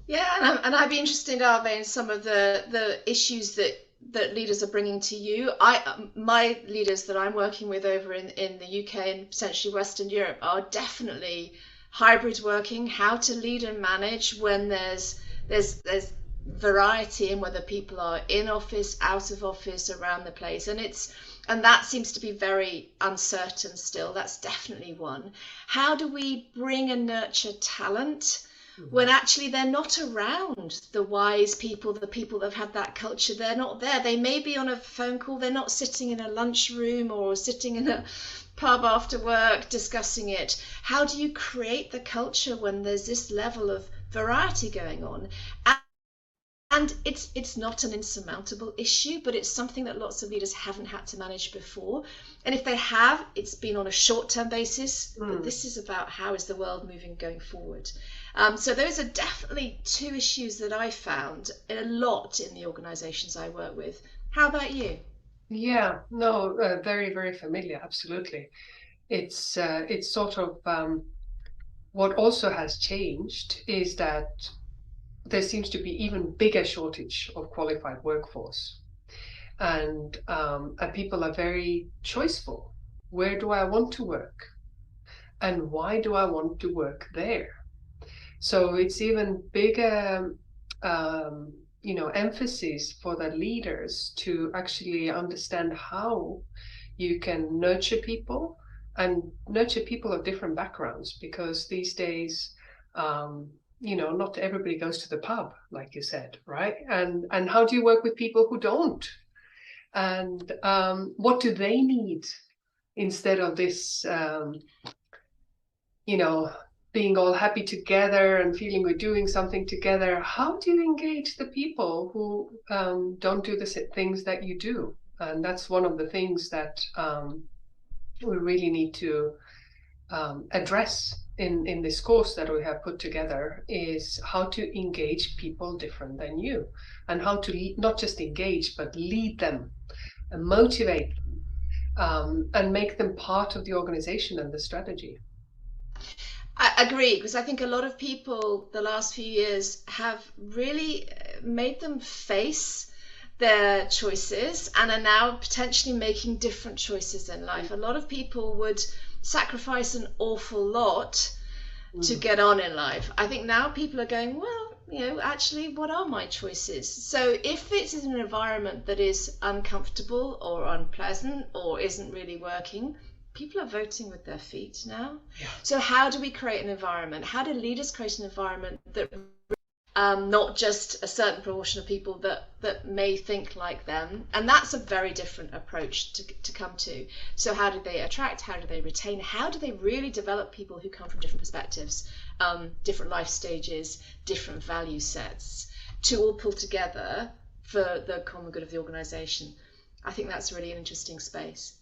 Yeah, and I'd be interested, Arve, in some of the issues that leaders are bringing to you. My leaders that I'm working with over in the UK and potentially Western Europe are definitely hybrid working, how to lead and manage when there's variety in whether people are in office, out of office, around the place, and that seems to be very uncertain still. That's definitely one. How do we bring and nurture talent when actually they're not around? The wise people, the people that have had that culture, they're not there. They may be on a phone call, they're not sitting in a lunchroom or sitting in a pub after work discussing it. How do you create the culture when there's this level of variety going on? And it's not an insurmountable issue, but it's something that lots of leaders haven't had to manage before. And if they have, it's been on a short-term basis. But this is about how is the world moving going forward. So those are definitely two issues that I found a lot in the organizations I work with. How about you? Yeah, no, very, very familiar. Absolutely. It's sort of what also has changed is that there seems to be even bigger shortage of qualified workforce, and people are very choiceful. Where do I want to work, and why do I want to work there? So it's even bigger, emphasis for the leaders to actually understand how you can nurture people and nurture people of different backgrounds, because these days, not everybody goes to the pub, like you said, right? And how do you work with people who don't? And what do they need instead of this, you know, being all happy together and feeling we're doing something together? How do you engage the people who don't do the things that you do? And that's one of the things that we really need to address in this course that we have put together, is how to engage people different than you, and how to not just engage, but lead them and motivate them, and make them part of the organization and the strategy. I agree, because I think a lot of people the last few years have really made them face their choices and are now potentially making different choices in life. A lot of people would sacrifice an awful lot to Mm. get on in life. I think now people are going, well, actually, what are my choices? So if it's in an environment that is uncomfortable or unpleasant or isn't really working, people are voting with their feet now. Yeah. So how do we create an environment? How do leaders create an environment that not just a certain proportion of people that may think like them? And that's a very different approach to come to. So how do they attract? How do they retain? How do they really develop people who come from different perspectives, different life stages, different value sets, to all pull together for the common good of the organization? I think that's really an interesting space.